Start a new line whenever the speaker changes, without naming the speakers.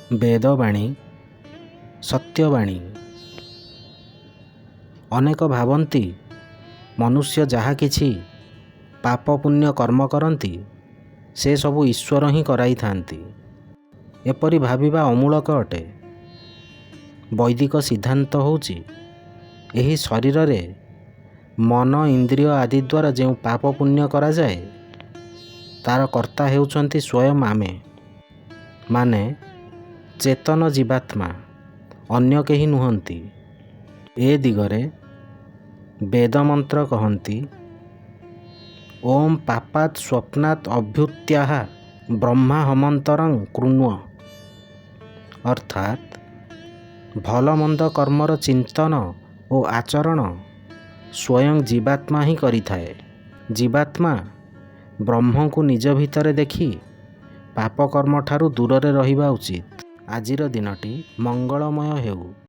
ବେଦବାଣୀ ସତ୍ୟବାଣୀ। ଅନେକ ଭାବନ୍ତି ମନୁଷ୍ୟ ଯାହା କିଛି ପାପ ପୁଣ୍ୟ କର୍ମ କରନ୍ତି ସେ ସବୁ ଈଶ୍ୱର ହିଁ କରାଇଥାନ୍ତି। ଏପରି ଭାବିବା ଅମୂଳକ ଅଟେ। ବୈଦିକ ସିଦ୍ଧାନ୍ତ ହେଉଛି ଏହି ଶରୀରରେ ମନ ଇନ୍ଦ୍ରିୟ ଆଦି ଦ୍ୱାରା ଯେଉଁ ପାପ ପୁଣ୍ୟ କରାଯାଏ ତାର କର୍ତ୍ତା ହେଉଛନ୍ତି ସ୍ୱୟଂ ଆମେ, ମାନେ ଚେତନ ଜୀବାତ୍ମା, ଅନ୍ୟ କେହି ନୁହନ୍ତି। ଏ ଦିଗରେ ବେଦମନ୍ତ୍ର କହନ୍ତି ଓಂ ପାପାତ୍ ସ୍ୱପ୍ନାତ୍ ଅଭ୍ୟୁତ୍ୟାହ ବ୍ରହ୍ମା ହମନ୍ତରଂ କୃଣ୍ୱ, ଅର୍ଥାତ୍ ଭଲ ମନ୍ଦ କର୍ମର ଚିନ୍ତନ ଓ ଆଚରଣ ସ୍ୱୟଂ ଜୀବାତ୍ମା ହିଁ କରିଥାଏ। ଜୀବାତ୍ମା ବ୍ରହ୍ମଙ୍କୁ ନିଜ ଭିତରେ ଦେଖି ପାପକର୍ମଠାରୁ ଦୂରରେ ରହିବା ଉଚିତ। ଆଜିର ଦିନଟି ମଙ୍ଗଳମୟ ହେଉ।